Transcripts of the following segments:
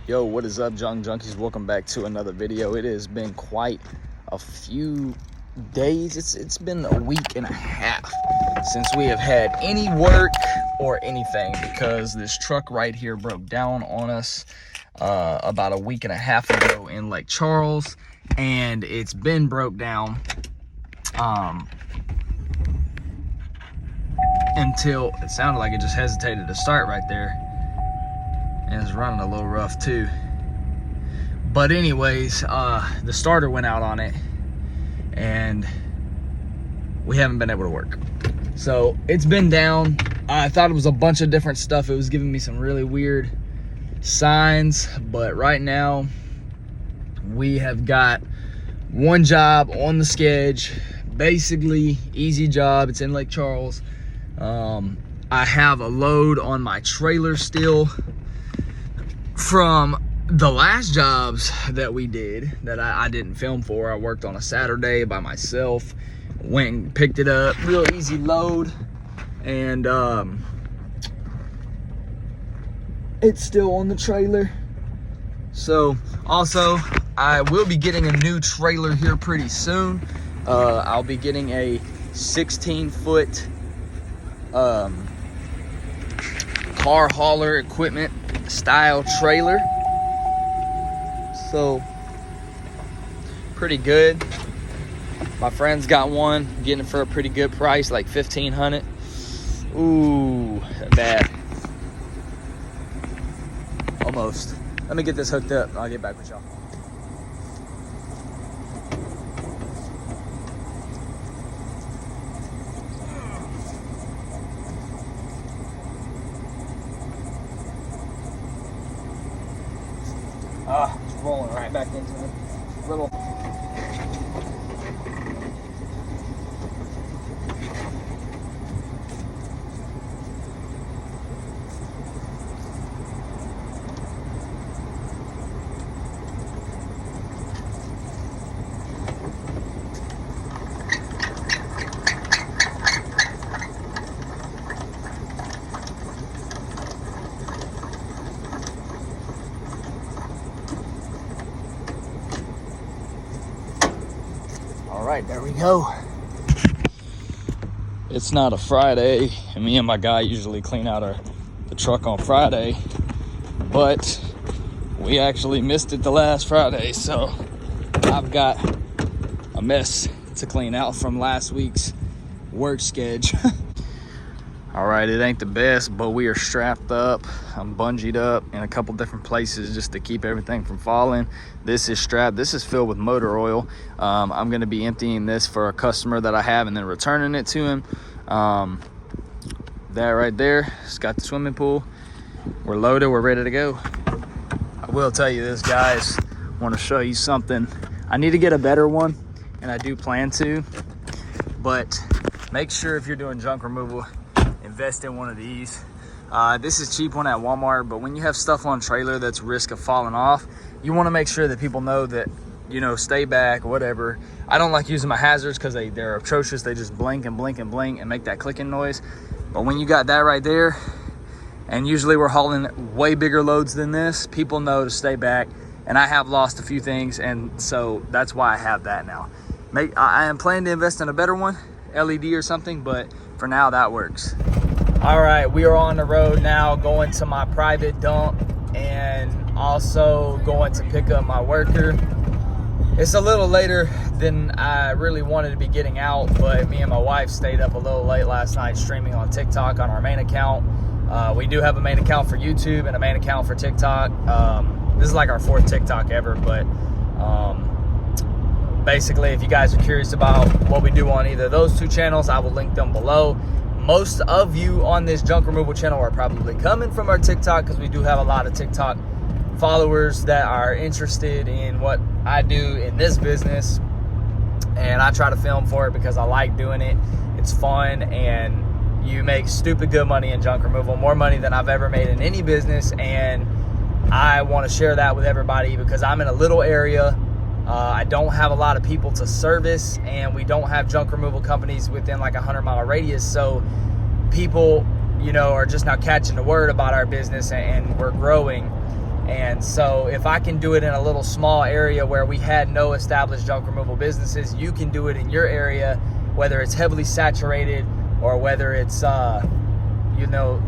Yo, what is up, Junkies? Welcome back to another video. It has been quite a few days. It's been a week and a half since we have had any work or anything because this truck right here broke down on us about a week and a half ago in Lake Charles, and it's been broke down until it sounded like it just hesitated to start right there, and it's running a little rough too. But anyways, the starter went out on it and we haven't been able to work. So it's been down. I thought it was a bunch of different stuff. It was giving me some really weird signs, but right now we have got one job on the schedule, basically easy job. It's in Lake Charles. I have a load on my trailer still from the last jobs that we did that I didn't film for. I worked on a Saturday by myself, went and picked it up, real easy load, and it's still on the trailer. So also I will be getting a new trailer here pretty soon. I'll be getting a 16-foot car hauler equipment style trailer. So pretty good. My friend's got one, getting it for a pretty good price, like $1,500. Ooh, bad. Almost. Let me get this hooked up and I'll get back with y'all. It's rolling right back into it. Little. All right, there we go. It's not a Friday, and me and my guy usually clean out the truck on Friday, but we actually missed it the last Friday, so I've got a mess to clean out from last week's work schedule. All right, it ain't the best, but we are strapped up. I'm bungeed up in a couple different places just to keep everything from falling. This is strapped. This is filled with motor oil. I'm gonna be emptying this for a customer that I have and then returning it to him. That right there, it's got the swimming pool. We're loaded, we're ready to go. I will tell you this, guys. I wanna show you something. I need to get a better one, and I do plan to, but make sure if you're doing junk removal, invest in one of these. This is a cheap one at Walmart, but when you have stuff on trailer that's risk of falling off, you want to make sure that people know that, you know, stay back, whatever. I don't like using my hazards because they're atrocious. They just blink and blink and blink and make that clicking noise. But when you got that right there, and usually we're hauling way bigger loads than this, people know to stay back. And I have lost a few things, and so that's why I have that now. I am planning to invest in a better one, LED or something, but for now that works. All right, we are on the road now, going to my private dump and also going to pick up my worker. It's a little later than I really wanted to be getting out, but me and my wife stayed up a little late last night streaming on TikTok on our main account. We do have a main account for YouTube and a main account for TikTok. This is like our 4th TikTok ever, but basically, if you guys are curious about what we do on either of those 2 channels, I will link them below. Most of you on this junk removal channel are probably coming from our TikTok because we do have a lot of TikTok followers that are interested in what I do in this business. And I try to film for it because I like doing it. It's fun, and you make stupid good money in junk removal, more money than I've ever made in any business. And I want to share that with everybody because I'm in a little area. I don't have a lot of people to service, and we don't have junk removal companies within like a 100-mile radius. So people, you know, are just now catching the word about our business, and we're growing. And so if I can do it in a little small area where we had no established junk removal businesses, you can do it in your area, whether it's heavily saturated or whether it's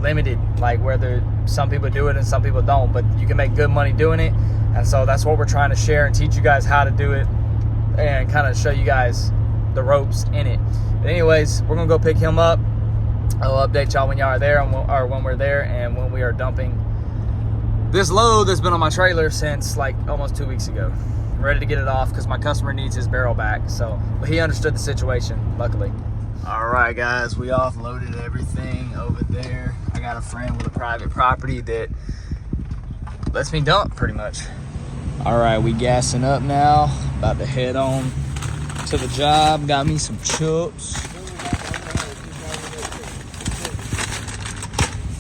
limited, like whether some people do it and some people don't, but you can make good money doing it. And so that's what we're trying to share and teach you guys how to do it and kind of show you guys the ropes in it. But anyways, we're gonna go pick him up. I'll update y'all when y'all are there, or when we're there, and when we are dumping this load that's been on my trailer since like almost 2 weeks ago. I'm ready to get it off because my customer needs his barrel back. So, but he understood the situation, luckily. All right, guys, we offloaded everything over there. I got a friend with a private property that lets me dump pretty much. All right, we gassing up now. About to head on to the job. Got me some chips.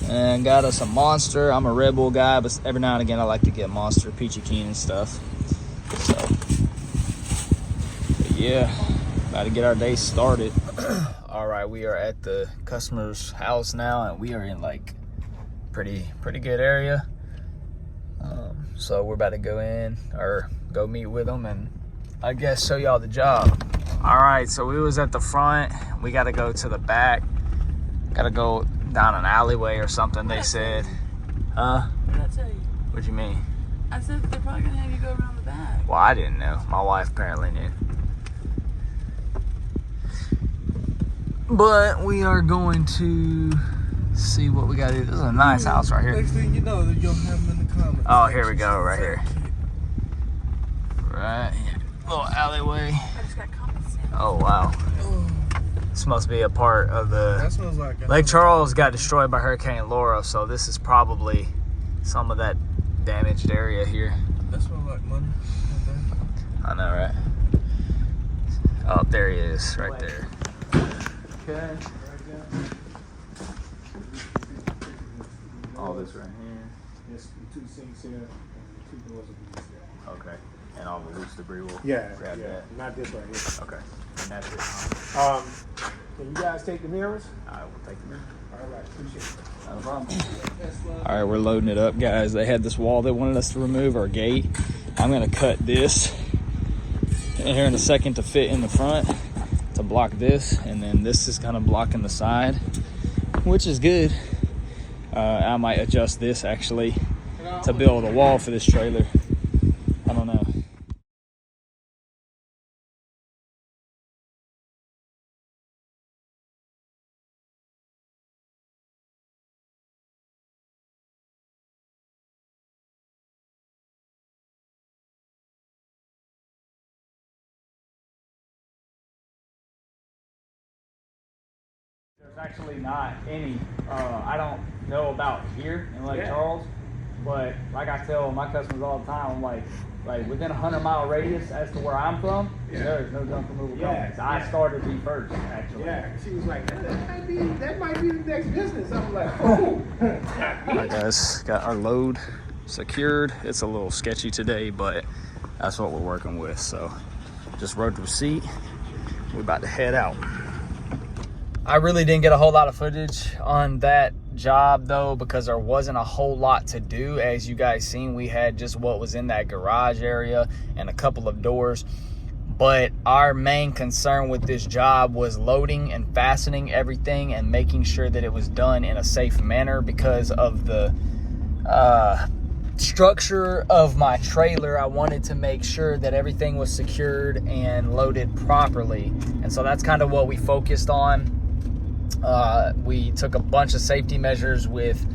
And got us a Monster. I'm a Red Bull guy, but every now and again I like to get Monster, Peachy Keen and stuff. So, but yeah, about to get our day started. All right, we are at the customer's house now, and we are in like pretty good area. So we're about to go in or go meet with them and I guess show y'all the job. All right, so we was at the front. We got to go to the back. Got to go down an alleyway or something, they said. What did I tell you? What you mean? I said they're probably gonna have you go around the back. Well, I didn't know. My wife apparently knew. But we are going to see what we got to do. This is a nice house right here. Next thing you know, you'll have them in the comments. Oh, here we go, right here. Right here. Little alleyway. I just got comments. Oh, wow. This must be a part of the... That smells like... Lake Charles got destroyed by Hurricane Laura, so this is probably some of that damaged area here. That smells like money. I know, right? Oh, there he is, right there. Okay. All this right here. Yes, 2 sinks here and 2 doors of these there. Okay. And all the loose debris will grab that. Not this right here. Okay. And that's it, huh? Can you guys take the mirrors? I will take them in. All right, appreciate it. Not a problem. All right, we're loading it up, guys. They had this wall they wanted us to remove, our gate. I'm gonna cut this in here in a second to fit in the front to block this, and then this is kind of blocking the side, which is good. I might adjust this actually to build a wall for this trailer. I don't know. There's actually not any, I don't know about here in Lake Charles, but like I tell my customers all the time, I'm like within a 100-mile radius as to where I'm from, there's no junk removal companies. I started the first, actually. Yeah, she was like, that might be the next business. I was like, oh. All right, guys, got our load secured. It's a little sketchy today, but that's what we're working with. So just wrote the receipt. We're about to head out. I really didn't get a whole lot of footage on that job though, because there wasn't a whole lot to do. As you guys seen, we had just what was in that garage area and a couple of doors. But our main concern with this job was loading and fastening everything and making sure that it was done in a safe manner because of the structure of my trailer. I wanted to make sure that everything was secured and loaded properly. And so that's kind of what we focused on. We took a bunch of safety measures with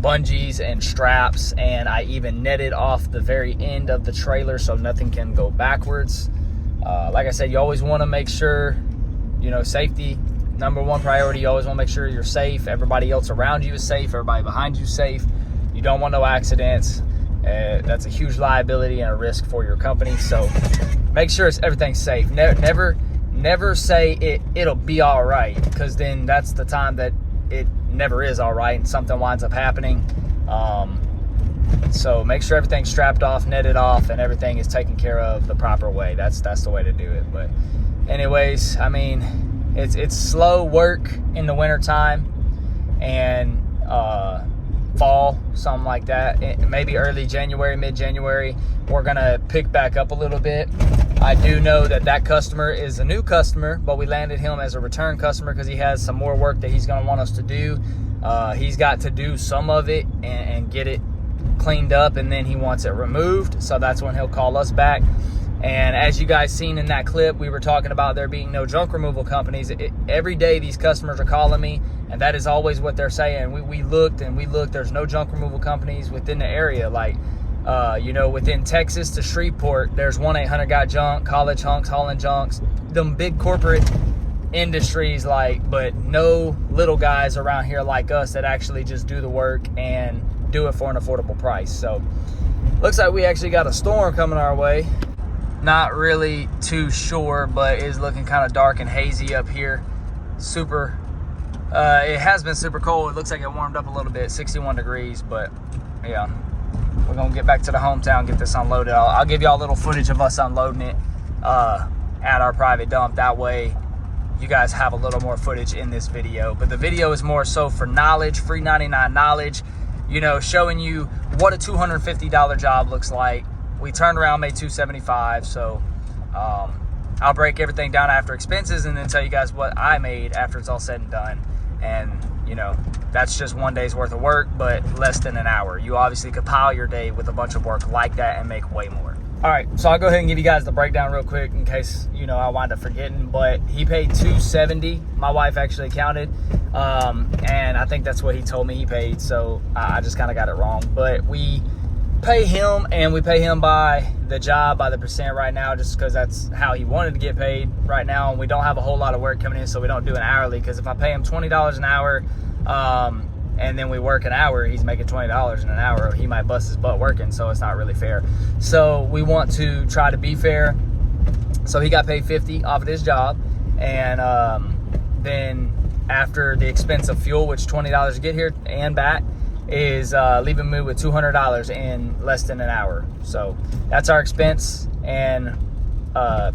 bungees and straps, and I even netted off the very end of the trailer so nothing can go backwards. Like I said, you always want to make sure, safety, number one priority. You always want to make sure you're safe. Everybody else around you is safe. Everybody behind you is safe. You don't want no accidents. That's a huge liability and a risk for your company. So make sure everything's safe. Never say it'll be all right, because then that's the time that it never is all right and something winds up happening. So make sure everything's strapped off, netted off, and everything is taken care of the proper way. That's the way to do it. But anyways, I mean, it's slow work in the winter time, and fall, something like that. Maybe early January, mid-January, we're gonna pick back up a little bit. I do know that customer is a new customer, but we landed him as a return customer because he has some more work that he's gonna want us to do. He's got to do some of it and get it cleaned up, and then he wants it removed, so that's when he'll call us back. And as you guys seen in that clip, we were talking about there being no junk removal companies. Every day these customers are calling me, and that is always what they're saying. We looked, there's no junk removal companies within the area. Like, within Texas to Shreveport, there's 1-800-GOT-JUNK, College Hunks, Hauling Junks, them big corporate industries, but no little guys around here like us that actually just do the work and do it for an affordable price. So looks like we actually got a storm coming our way. Not really too sure, but it's looking kind of dark and hazy up here. Super, it has been super cold. It looks like it warmed up a little bit, 61 degrees, but yeah. We're gonna get back to the hometown, get this unloaded. I'll give y'all a little footage of us unloading it at our private dump. That way you guys have a little more footage in this video. But the video is more so for knowledge, free 99 knowledge, showing you what a $250 job looks like. We turned around, made $275, so I'll break everything down after expenses and then tell you guys what I made after it's all said and done. And that's just one day's worth of work, but less than an hour. You obviously could pile your day with a bunch of work like that and make way more. All right, so I'll go ahead and give you guys the breakdown real quick in case I wind up forgetting. But he paid $270. My wife actually counted, and I think that's what he told me he paid. So I just kind of got it wrong. But we pay him, and we pay him by the job, by the percent right now, just because that's how he wanted to get paid right now. And we don't have a whole lot of work coming in, so we don't do an hourly. Because if I pay him $20 an hour, and then we work an hour, he's making $20 in an hour. He might bust his butt working, so it's not really fair. So we want to try to be fair. So he got paid $50 off of his job, and then after the expense of fuel, which $20 to get here and back, is leaving me with $200 in less than an hour. So that's our expense and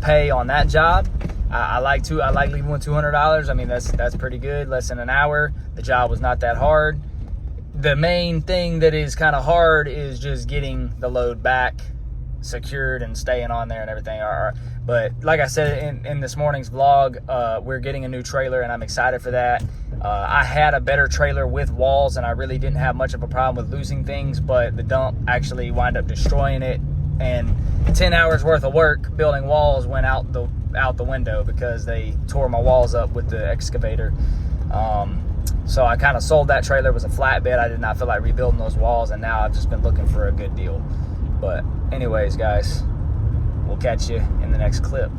pay on that job. I like leaving with $200. I mean, that's pretty good. Less than an hour. The job was not that hard. The main thing that is kind of hard is just getting the load back secured and staying on there and everything. But like I said in this morning's vlog, we're getting a new trailer, and I'm excited for that. I had a better trailer with walls, and I really didn't have much of a problem with losing things, but the dump actually wound up destroying it, and 10 hours worth of work building walls went out the window because they tore my walls up with the excavator. So I kind of sold that trailer. It was a flatbed. I did not feel like rebuilding those walls, and now I've just been looking for a good deal. But anyways, guys, we'll catch you in the next clip.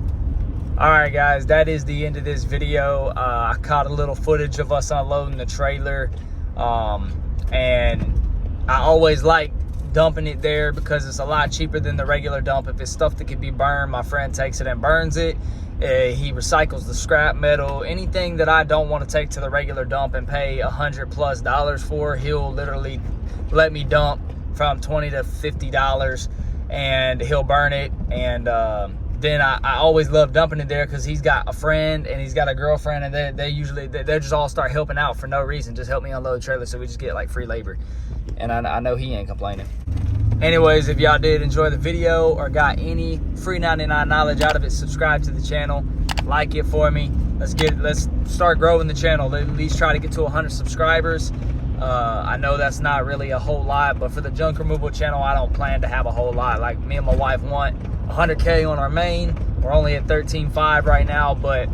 All right, guys, that is the end of this video. I caught a little footage of us unloading the trailer, and I always like dumping it there because it's a lot cheaper than the regular dump. If it's stuff that can be burned, my friend takes it and burns it. He recycles the scrap metal. Anything that I don't want to take to the regular dump and pay $100+ for, he'll literally let me dump from $20 to $50, and he'll burn it. And then I always love dumping it there because he's got a friend and he's got a girlfriend, and they usually just all start helping out for no reason, just help me unload the trailer, so we just get like free labor. And I know he ain't complaining. Anyways, if y'all did enjoy the video or got any free 99 knowledge out of it, subscribe to the channel, like it for me. Let's start growing the channel. At least try to get to 100 subscribers. I know that's not really a whole lot, but for the junk removal channel, I don't plan to have a whole lot. Like, me and my wife want 100K on our main. We're only at 13.5 right now, but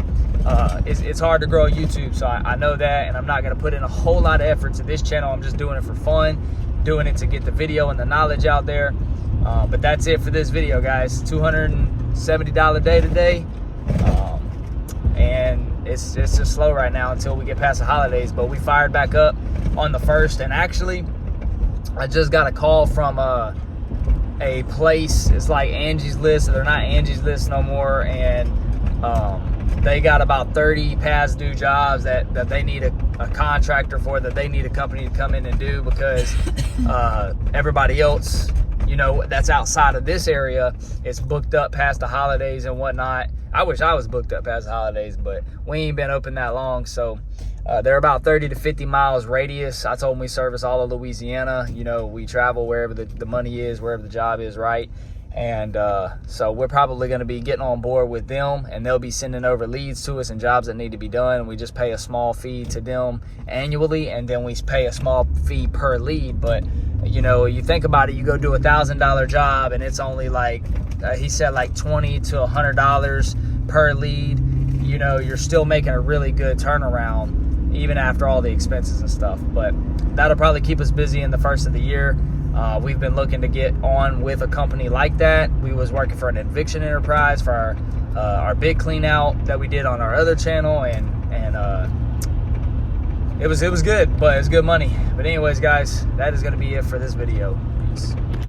it's hard to grow YouTube, so I know that, and I'm not gonna put in a whole lot of effort to this channel. I'm just doing it for fun, doing it to get the video and the knowledge out there. But that's it for this video, guys. $270 day today, and it's just slow right now until we get past the holidays. But we fired back up on the 1st, and actually I just got a call from a place. It's like Angie's List. They're not Angie's List no more, and they got about 30 past due jobs that they need a contractor for, that they need a company to come in and do, because everybody else, that's outside of this area, it's booked up past the holidays and whatnot. I wish I was booked up past the holidays, but we ain't been open that long. So they're about 30 to 50 miles radius. I told them we service all of Louisiana. You know, we travel wherever the money is, wherever the job is, right? And so we're probably going to be getting on board with them, and they'll be sending over leads to us and jobs that need to be done. And we just pay a small fee to them annually, and then we pay a small fee per lead. But, you know, you think about it, you go do $1,000 job, and it's only like, he said like $20 to $100 per lead. You know, you're still making a really good turnaround, even after all the expenses and stuff. But that'll probably keep us busy in the first of the year. We've been looking to get on with a company like that. We was working for an eviction enterprise for our big clean out that we did on our other channel, and it was good, but it's good money. But anyways, guys, that is going to be it for this video. Peace.